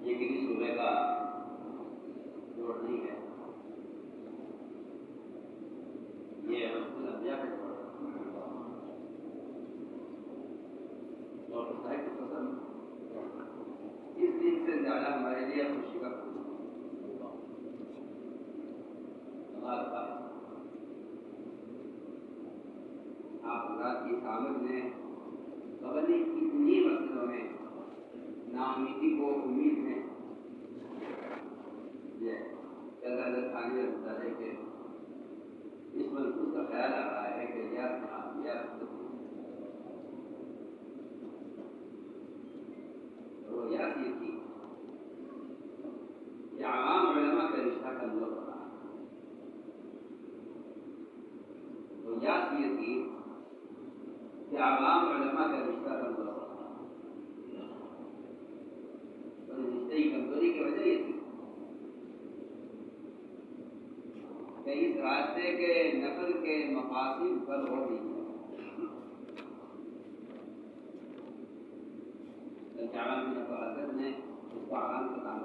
یہ کسی صوبے کا جوڑ نہیں ہے، یہ خود انبیاء کا جوڑ ہے اور صاحب کی پسند اس دن سے زیادہ ہمارے لیے خوشی کا آپ حضرات کی آمد نے قبل کتنی مسئلوں میں ناامیدی کو امید میں حضرت خانی بتا ہے کہ اس منصوص کا خیال آ رہا ہے کہ یہ تھی کہ عوام علماء کا رشتہ کمزور ہو رہا ہے، تو یہ تھی کہ عوام علماء کا رشتہ کمزور ہو رہا ہے، اور رشتے کی کمزوری کی وجہ یہ تھی کہ اس راستے کے نقل کے مقاصد پر ہو رہی ہے۔ عوام حضرت نے اس کو عوام کا کام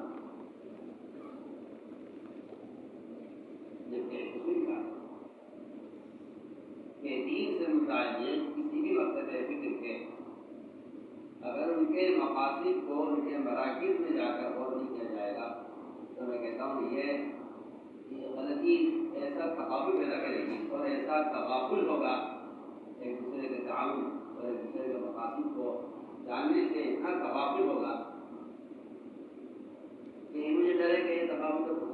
جبکہ اصول کا کہ دین سے متعلق کسی بھی مقصد فکر کے اگر ان کے مقاصد کو ان کے مراکز میں جا کر غور نہیں کیا جائے گا تو میں کہتا ہوں یہ غلطی ایسا تقابل پیدا کرے گی اور ایسا تغافل ہوگا ایک دوسرے کے تعاون اور ایک دوسرے کے مقاصد کو جاننے سے اتنا تغافل ہوگا کہ مجھے ڈرے کہ یہ تغافل ہوگا۔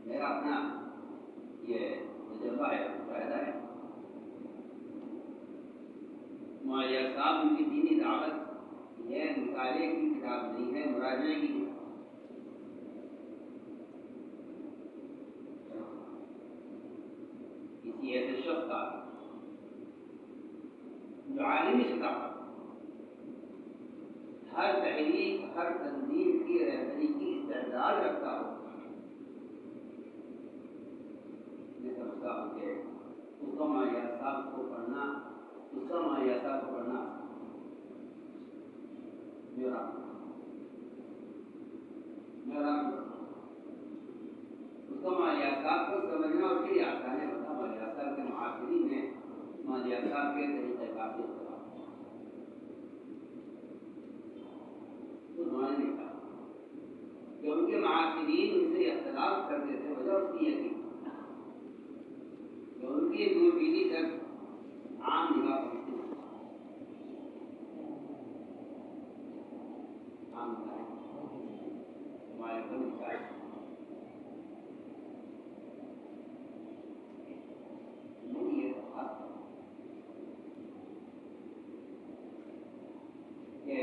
میرا اپنا یہ تجربہ ہے، فائدہ ہے۔ معالیہ صاحب ان کی دینی دعوت یہ مطالعے کی کتاب نہیں ہے، مراجعے کی کتاب۔ کسی ایسے شخص کا جو عالمی سطح پر ہر تحریک ہر تنظیم کی رہبری کی استعداد رکھتا ہو، اس کا معالیہ صاحب کو پڑھنا میرا اس کا معالیہ صاحب کو سمجھنا اس کے لیے آسان ہے۔ بتا معالیہ صاحب کے معاصرین نے معالیہ صاحب کے طریقہ کار سے انہوں نے کہا کہ ان کے معاصرین ان سے اختلاف کرتے تھے، وجہ اس کی یہ تھی کہ ان کی دوربینی تک عام نگاہ پہنچتی ہے، عام نگاہ ہمارے کو نکال نہیں یہ بات کہ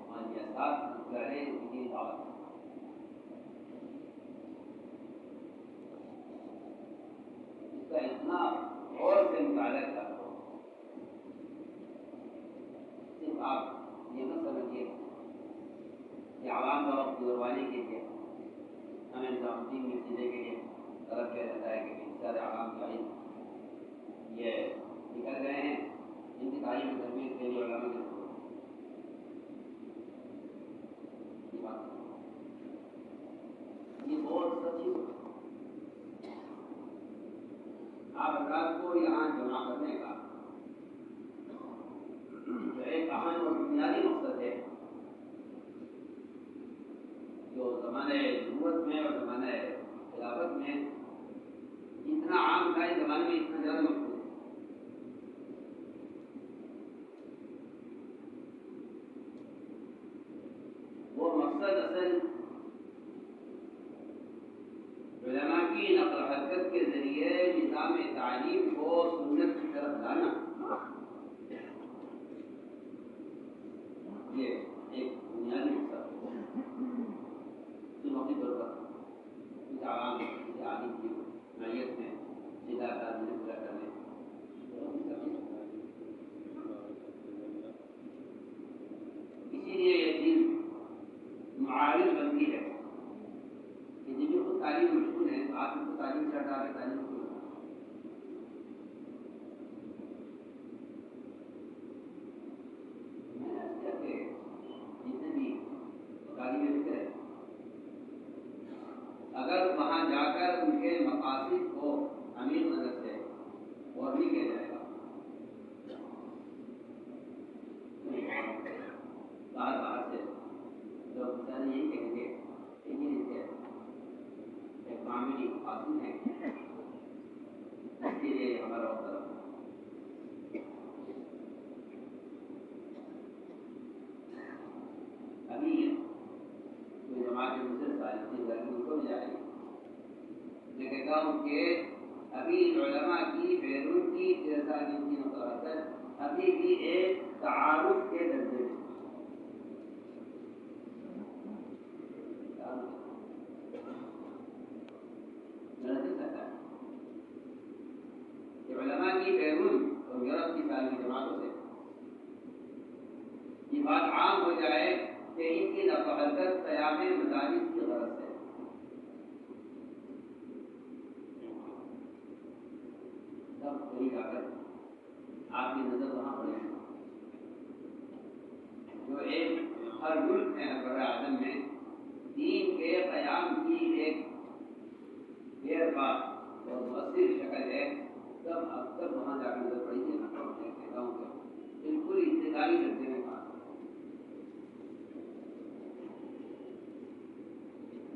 ہماری ساتھ گھرے کی بات اتنا غور سے مطالعہ کرو، صرف آپ یہ نہ سمجھیے کہ عوام کا وقت گزروانے کے لیے ہمیں نظام الدین کی چیزیں کے لیے طلب کیا جاتا ہے کہ بہت سارے عوام کا علم یہ نکل گئے ہیں، ان کی تعلیم و تربیت کے لیے علماء کے یہ بہت سچی آپ حضرات کو یہاں جمع کرنے کا جو ایک اہم اور بنیادی مقصد ہے، جو زمانے نبوت میں اور زمانے خلافت میں جتنا عام تھا، اس زمانے میں اتنا زیادہ مقصود ہے۔ وہ مقصد اصل علماء کی نقل و حرکت کے ذریعے نظام تعلیم کو سنت کی طرف لانا، یہ ایک بنیادی مقصد ہے۔ اس موقع پر اس عوام کی عالم کی نوعیت میں سیدھا تعلیم پورا کرنے کیا جائے گا. باہر سے لوگ بچارے یہی کہیں گے ایک معمولی خاتون ہے اس کے لیے ہمارا ہوتا ابھی کوئی جماعت دوسرے سال کی گھر ان کو بھی جائے گی. میں کہتا ہوں کہ ابھی علماء کی بیرون کی جیسا کی مطابقت ابھی بھی ایک تعارف کے درجے میں علماء کی بیرون اور یورپ کی ساری جماعتوں سے یہ بات عام ہو جائے کہ ان کی نفع حرکت قیام مدارس کی غرض ہے. سب کوئی جا کر آپ کی نظر وہاں پڑے گی جو ایک ہر ملک میں بر اعظم میں دین کے قیام کی ایک غیر بات اور مؤثر شکل ہے. تب اب تک وہاں جا کر نظر پڑی ہے کہتا ہوں کہ بالکل ابتدائی درجے میں بات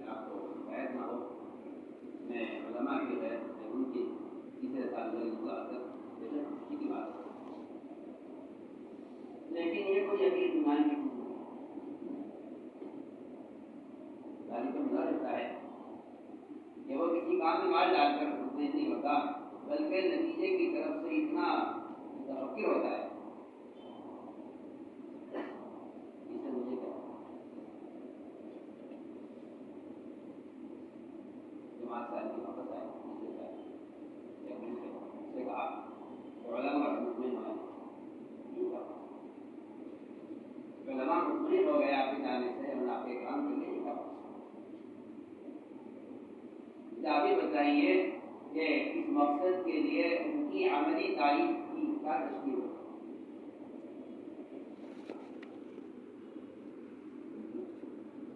آپ کو شکایت نہ ہو. میں علماء کی غیر ان کی تیسرے سال میں خوشی کی بات ہے لیکن یہ کوئی یقین ایمان کی تعلیم کا مزہ رہتا ہے کہ وہ کسی کام میں مال ڈال کر خود نہیں ہوتا بلکہ نتیجے کی طرف سے اتنا متفکر ہوتا ہے. اس سے مجھے کیا جماعت سال کی واپس آئے سے کہا علماء مطمئن علماء مطمئن ہو گئے آپ کے جانے سے ہم آپ کے کام کے لیے کہا بھی بتائیے کہ اس مقصد کے لیے ان کی عملی تعریف کی کیا تشکیل ہو.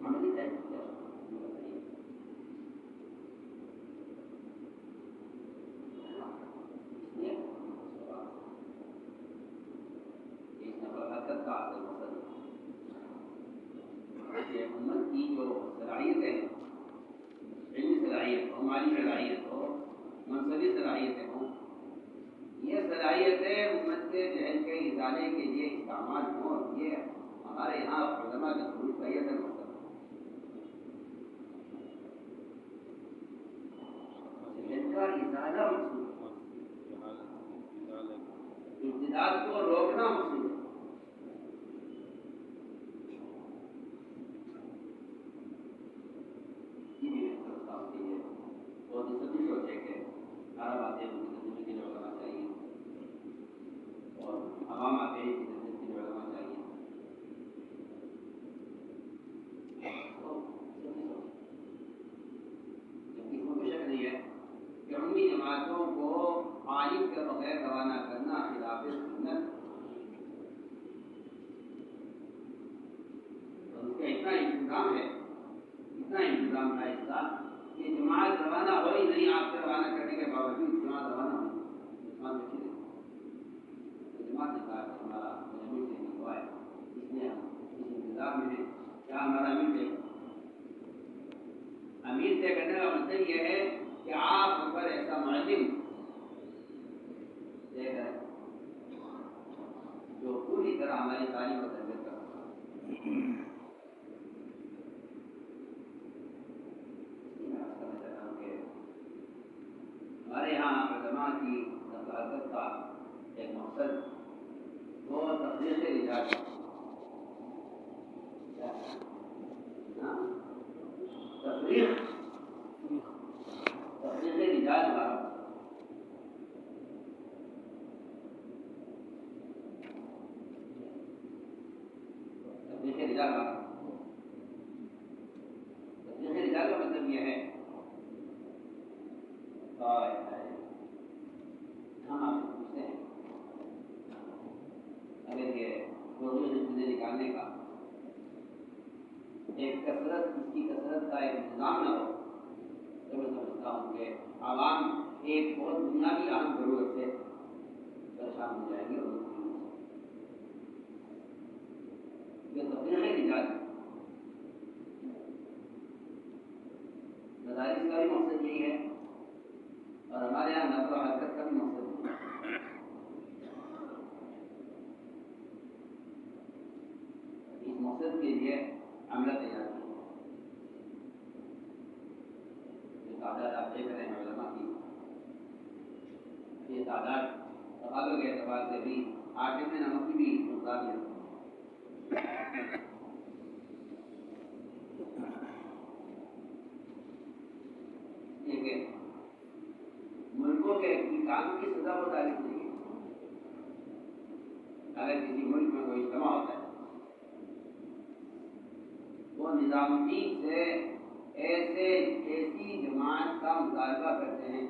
عملی تعریف کیا اس نفر حرکت کا اصل مقصد ہے امت کی جو صلاحیت ہے علمی صلاحیت ہو مالی صلاحیت ہو منصبی صلاحیتیں ہوں یہ صلاحیتیں امت کے جہل کے ازالے کے لیے استعمال ہوں. یہ ہمارے یہاں علماء کے خروج کا یہ مقصد ہے. جن کا ازالہ مقصود ابتداء کو روکنا مقصود ہے. بہت ہی سبھی سوچے کہ عرب آتے ہیں ان کی زندگی کے لیے علماء چاہیے اور عوام آتے ہیں ان کی زندگی کے لیے علماء چاہیے. جبکہ اس میں کوئی شک نہیں ہے کہ عمومی جماعتوں کو عالم کے بغیر روانہ کرنا خلاف سنت اور اس کا اتنا انتظام ہے اس کا کہ جماعت روانہ ہو ہی نہیں. آپ سے روانہ کرنے کے باوجود جماعت روانہ ہوئی جماعت نے کہا کہ ہمارا امیر سے نہیں ہوا ہے اس لیے ہم اس انتظار میں ہیں. کیا ہمارا امیر طے امیر طے کرنے کا مطلب یہ ہے کہ آپ ہم پر ایسا معلم دے کر جو پوری طرح ہماری تعلیم و تربیت کر سکتا. ہمارے یہاں علماء کی حرکت کا ایک مقصد وہ تفریح رجال تفریح رجال ہمارا تفریح رجال کا مطلب یہ ہے ہم آپ سے پوچھتے ہیں اگر یہ روزے نکالنے کا ایک کثرت اس کی کثرت کا ایک انتظام نہ ہو تو میں سمجھتا ہوں کہ عوام ایک بہت بنیادی اہم ضرورت سے مقصد کے لیے عملہ تیار کی. یہ تعداد آپ دیکھ رہے ہیں علماء کی، یہ تعداد تقاضوں کے اعتبار سے بھی آٹے میں نمک کی بھی مقدار ہے. ملکوں کے کام کی سزا متعلق نہیں ہے. اگر کسی ملک میں کوئی اجتماع ہوتا ہے وہ نظام الدین سے ایسی جماعت کا مطالبہ کرتے ہیں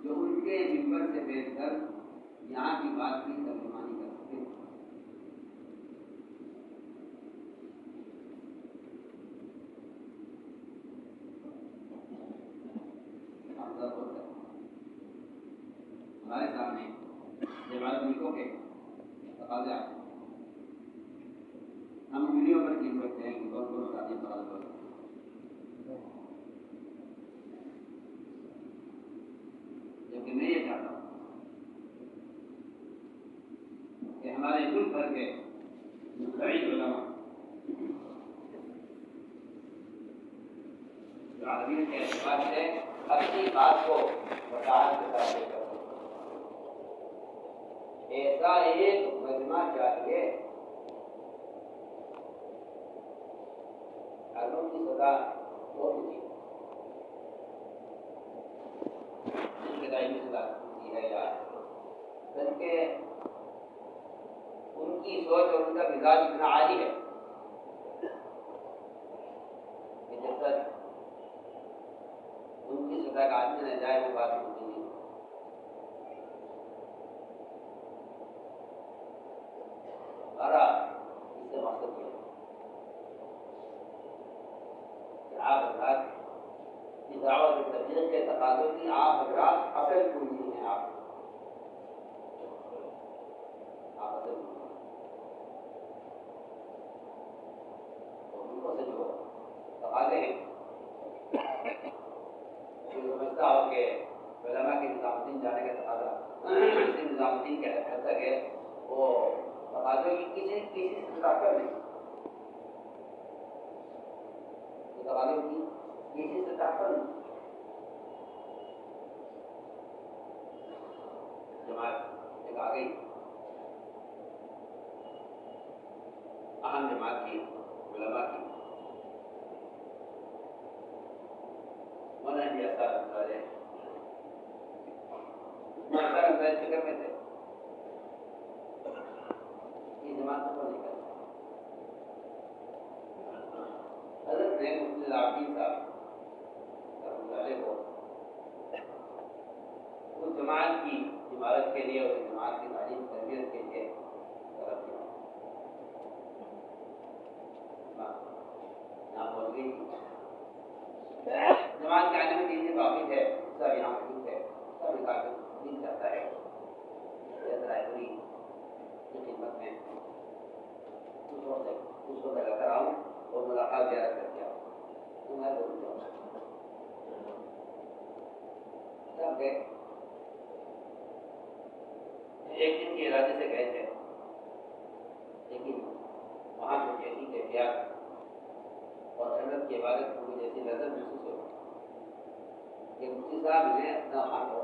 جو ان کے ممبر سے بیٹھ کر یہاں کی بات کی ترجمانی کر سکتے ہیں. ہمارے سامنے جماعت ملکوں کے تقاضے آتے ہیں. ہم انگلیوں پر گن سکتے ہیں کہ کون کون ساتھی تقاضے ہوتے ہیں. جبکہ میں یہ چاہتا ہوں کہ ہمارے ملک بھر کے مستعد علماء جو عربیت کے اعتبار سے اپنی بات کو وضاحت کے ساتھ لے کر ایسا ایک مجمع چاہیے عالم کی سزا وہ ہوتی جن کے دائمی سزا ہوتی ہے یا بلکہ ان کی سوچ اور ان کا مزاج اتنا عالی ہے کہ جب تک ان کی سزا کا آدمی نہ جائے وہ بات ہوتی نہیں. اس سے مقصد یہ ہے کہ آپ حضرات کی دعوت و تبلیغ کے تقاضوں کی آپ حضرات اصل پونجی ہیں. آپ اصل پونجی ان سے جو تقاضے ہیں جو سمجھتا ہو کہ علماء کے نظام الدین جانے کا تقاضا نظام الدین کے حد تک ہے وہ تقاضوں کی کسی سے طاقت نہیں. تقاضوں کی کسی سے طاقت نہیں. جماعت ایک آ گئی اہم جماعت کی علماء کی مولانا جی اثر فکر میں تھے جماعت کو نہیں کرتا. حضرت نے مفتی العابدین صاحب کو اس جماعت کی عمارت کے لیے اور اس جماعت کی تعلیم تربیت کے لیے طرف دیا. جماعت کے آنے میں دین سے واقف ہے سب یہاں موجود ہے سب نکال دین چاہتا ہے رائے پوری کی خدمت میں اس کو لگا کر آؤں اور ملاقات زیارت کر کے آؤں. تو میں بولوں گا سب گئے ایک دن کے ارادے سے گئے تھے لیکن وہاں جو جیسی کیفیات اور حضرت کی عبادت کو جیسی نظر محسوس ہو کہ مفتی صاحب نے اپنا ہاتھ اور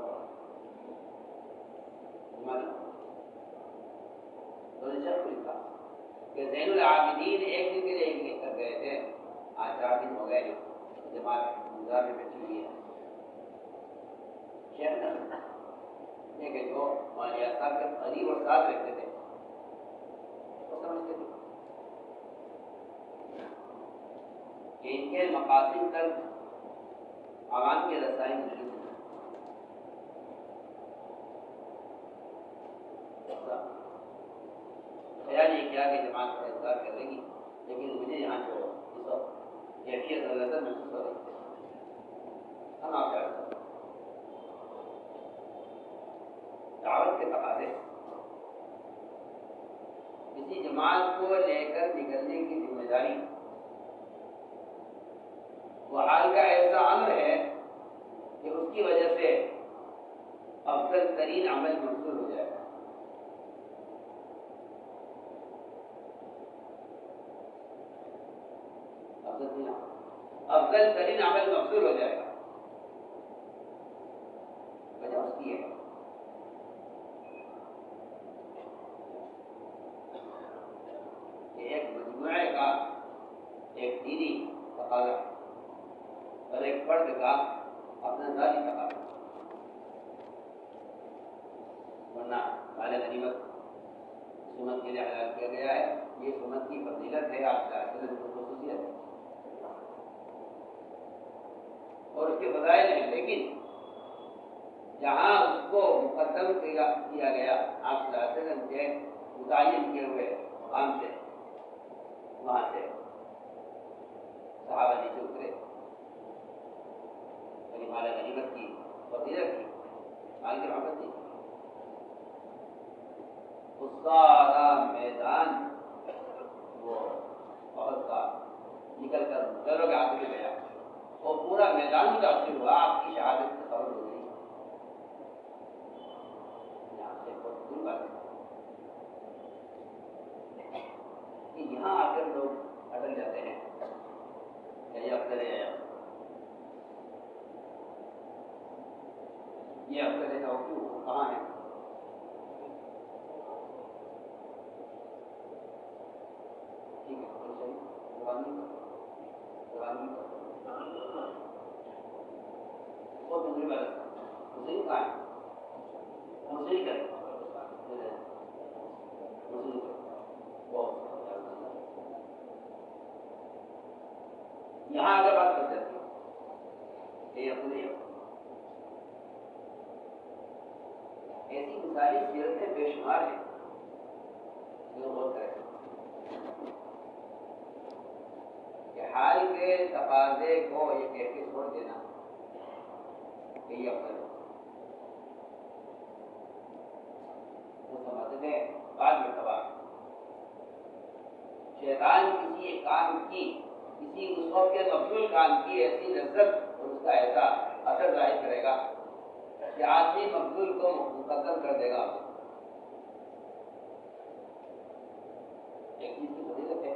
لکھا کہ زین العابدین ایک دن کے لیے لکھ کر گئے تھے. آج 4 دن ہو گئے جماعت گزار میں بیٹھی ہوئی ہے. شیخ کہ جو مولانا صاحب کے قریب اور ساتھ رہتے تھے وہ سمجھتے تھے کہ ان کے مقاصد تک عوام کے رسائی نہیں. خیال یہ کیا کہ جماعت کا اظہار کرے گی لیکن مجھے یہاں جو اس وقت کیفیت اور لذت محسوس ہو رہی ہے ہم آپ کا دعوت کے تقاضے کسی جماعت کو لے کر نکلنے کی ذمہ داری وہ حال کا ایسا امر ہے کہ اس کی وجہ سے افضل ترین عمل منظور ہو جائے گا. افضل ترین عمل مقصور ہو جائے گا. وجہ اس کی ہے کہ ایک مجموعے کا ایک دینی تقاضا اور ایک فرد کا اپنا ذاتی تقاضا. ورنہ مال غنیمت سنت کے لیے حلال کیا گیا ہے. یہ سنت کی فضیلت ہے, آپ کا خصوصیت ہے اور اس کے فضائل ہیں. لیکن جہاں اس کو مقدم کیا گیا آپ صلی اللہ علیہ وسلم کے متعین کیے ہوئے مقام سے, وہاں سے صحابہ نیچے اترے. یعنی مال غنیمت کی فضیلت کی, مال کی رحمت نہیں, اس سارا میدان وہ بہت کا نکل کر چلو کے ہاتھ میں گیا. وہ پورا میدان متاثر ہوا. آپ کی شہادت کی خبر ہو گئی. یہاں سے بہت دور بات ہے کہ یہاں آ کر لوگ اٹل جاتے ہیں. یہ افضل ہے, یہ افضل ہے, اور کیوں کہاں ہے؟ ٹھیک ہے, صحیح وہ دوسری بات مسلم کہاں ہے؟ مسلم کرے یہاں اگر بات کر سکتے یہ اپنے ایسی مثالی سیرتیں بے شمار ہیں جو غور کریں کہ حال کے تقاضے کو یہ کہہ کے چھوڑ دینا کہ یہ افضل ہے. وہ سمجھتے ہیں بعض مرتبہ شیطان کسی ایک کام کی, کسی اس وقت کے مفضول کام کی ایسی لذت اور اس کا ایسا اثر ظاہر کرے گا کہ آدمی مفضول کو مقدم کر دے گا. ایک چیز کی فضیلت ہے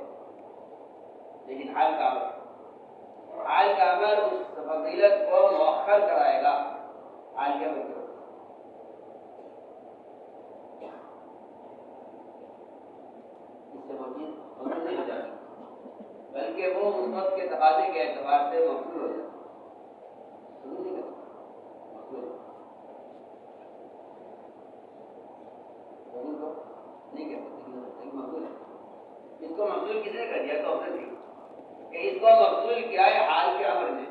لیکن حال کا عمل اس فضیلت کو مؤخر کرائے گا. حال کے عمل اس سے وہ چیز مفضول نہیں ہو جاتی بلکہ وہ اس وقت کے تقاضے کے اعتبار سے مفضول ہو جاتی. نہیں کہہ سکتے مفضول ہے. اس کو مفضول کس نے کر دیا تو افضل تھی کہ اس کو مفضول کیا ہے حال کے عمل نے.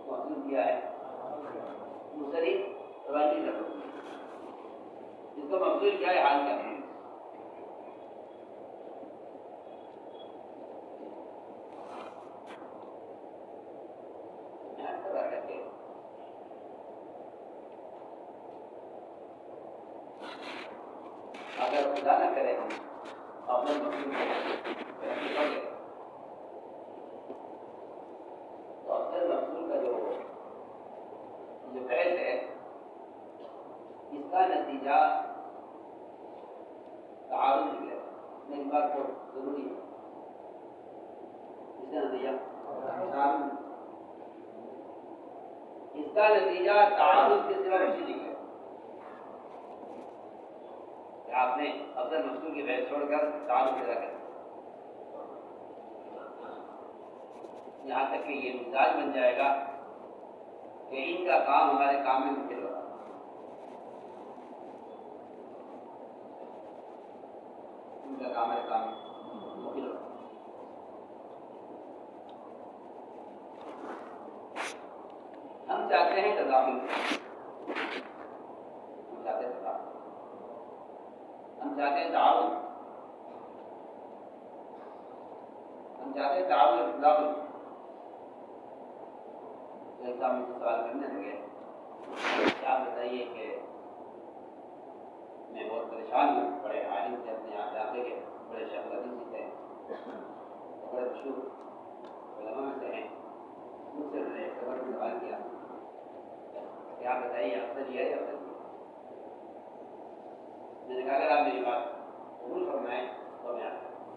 مفضول کیا ہے دوسری روانی کا, اس کو مفضول کیا ہے حال کے عمل. اگر خدا نہ کرے ہم اپنے مفضول تو افضل مفضول کا جو فیض ہے اس کا نتیجہ تعارض نکلے. میری بات کو ضروری ہے, اس کا نتیجہ تعارض کے سوا کچھ نکلے. آپ نے افضل مفضول کی بحث چھوڑ کر تعارض پیدا کر یہاں تک کہ یہ مزاج بن جائے گا کہ ان کا کام ہمارے کام میں مشکل ہوگا. ان کا کام ہمارے کام میں مشکل ہوگا. ہم چاہتے ہیں تضامن, ہم چاہتے ہیں تعاون, ہم چاہتے ہیں تعاون. ایسا مجھے سوال کرنے لگے کیا بتائیے کہ میں بہت پریشان ہوں. بڑے عالم سے اپنے علاقے کے بڑے شہزادی سے تھے, بڑے مشہور علماء میں سے ہیں. مجھ سے میں نے ایک خبر میں سوال کیا کیا بتائیے افضل یہ ہے افضل. میں نے کہا اگر آپ میری بات قبول فرمائیں تو میں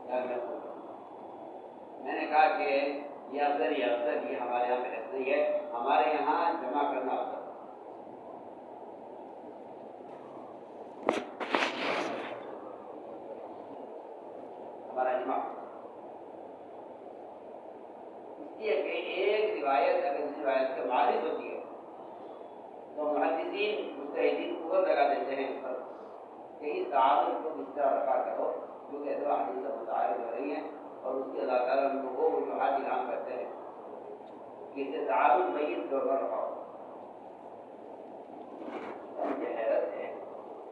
کیا میں میں نے کہا کہ یہ افضل یہ ہمارے یہاں بحث نہیں ہے، ہمارے یہاں جمع کرنا افضل ہے۔ ہمارا اجماع اس لیے کہ ایک روایت اگر اس روایت سے معارض ہوتی ہے تو محدثین مجتہدین قوت لگا دیتے ہیں اس پر کہ اس تعارض کو اس طرح رفع کرو جو کہ دو حدیث سے متعارض ہو رہی ہیں، اور اس کے اللہ تعالیٰ ان کو وہ وجوہات اعلان کرتے ہیں کہ اسے تعارض میت طور پر رکھاؤ۔ مجھے حیرت ہے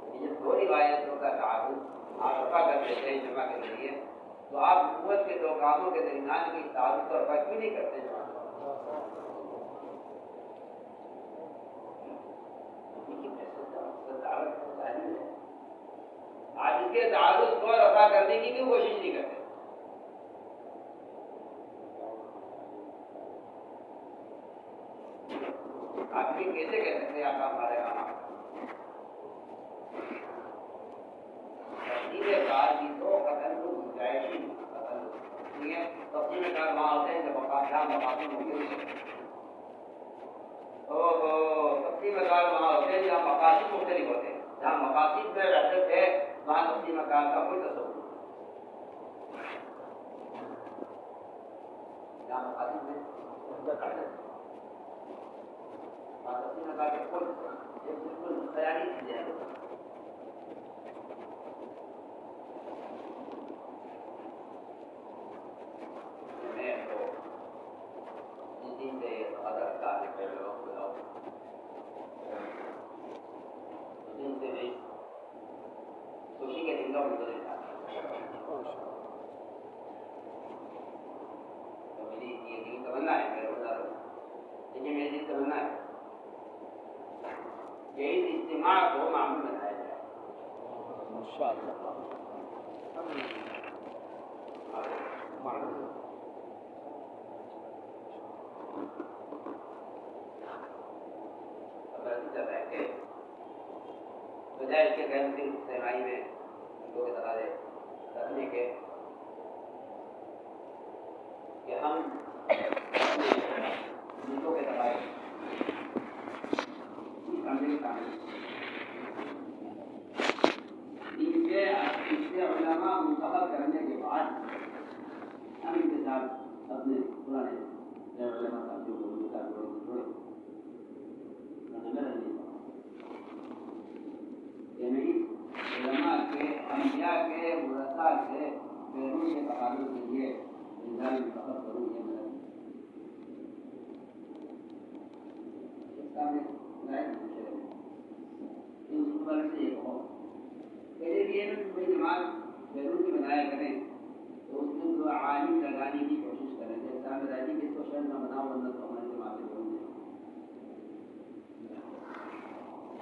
کہ جب دو روایتوں کا تعارض آپ رفع کر دیتے ہیں جمع کے ذریعے، تو آپ نبوت کے دو کاموں کے درمیان کی تعارض کو رفع کیوں نہیں کرتے؟ آج اس کے تعارض کو رفع کرنے کی کیوں کوشش نہیں کرتے؟ آپ یہ کیسے کہہ سکتے ہیں آپ ہمارے یہاں تفصیل کار کی تو قتل گنجائشی تفصیل کار وہاں ہوتے ہیں جب مقاصد ممکن ہے، تقسیم کار وہاں ہوتے ہیں جہاں مقاصد مختلف ہوتے ہیں، جہاں مقاصد میں وحدت ہے وہاں تقسیم کار کا کوئی تصور نہیں، جہاں مقاصد میں وحدت ہے وہاں تقسیم کار کا کوئی تصور نہیں، یہ بالکل خیالی چیزیں ہیں۔ خوشی کے دن کا منتظر تھا تو میری یہ دل تمنا ہے، میرے بتا رہا ہوں، لیکن میری دل تمنا ہے کہ اس اجتماع کو معمول بنایا جائے۔ بجائے اس کے غیر مسلم سہمائی میں دو تقاضے رکھنے کے کہ ہم اپنے ملکوں کے تقاضے ان سے علماء منتخب کرنے کے بعد ہم ان کے ساتھ اپنے پرانے علماء ساتھیوں کو ان کے ساتھ جوڑے علماء کے انبیاء کے مرثا سے بیرون کے تقاضوں کے لیے انسان منتخب کروں یہ میرا اس کا میں رائے پوچھے ان پر سے یہ کہو کہ جب یہ کوئی جماعت بیرون کی بنایا کریں تو اس میں جو عالم لگانے کی کوشش کریں جیسا میں راجی کہ اس کو شہر نہ بناؤ ورنہ تو ہماری جماعت سے بول دیں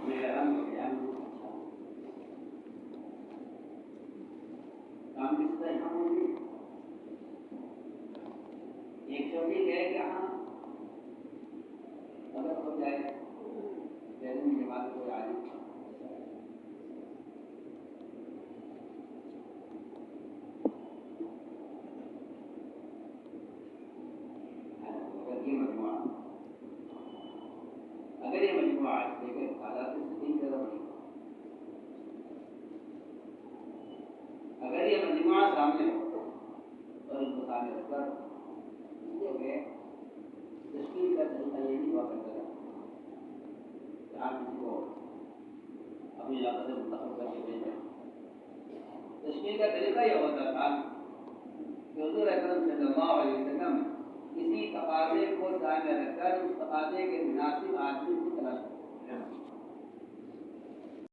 میرے ہم کام کس طرح یہاں ہوگی ایک چوکی ہے کہ ہاں اگر ہو جائے بیرون کے بعد کوئی عالم اگر یہ مجموعہ آج دیکھیں حالات سے زیادہ بڑی اگر یہ مجموعہ سامنے ہو اور اس کو سامنے رکھ کر تشکیل کا طریقہ یہ نہیں ہوا کرتا ہے کہ آپ کسی کو اپنی علاقہ سے منتخب کر کے بھیجیں۔ تشکیل کا طریقہ یہ ہوتا تھا کہ حضور اکرم صلی اللہ علیہ وسلم کسی تقاضے کو سامنے رکھ کر اس تقاضے کے مناسب آدمی کی تلاش کرتے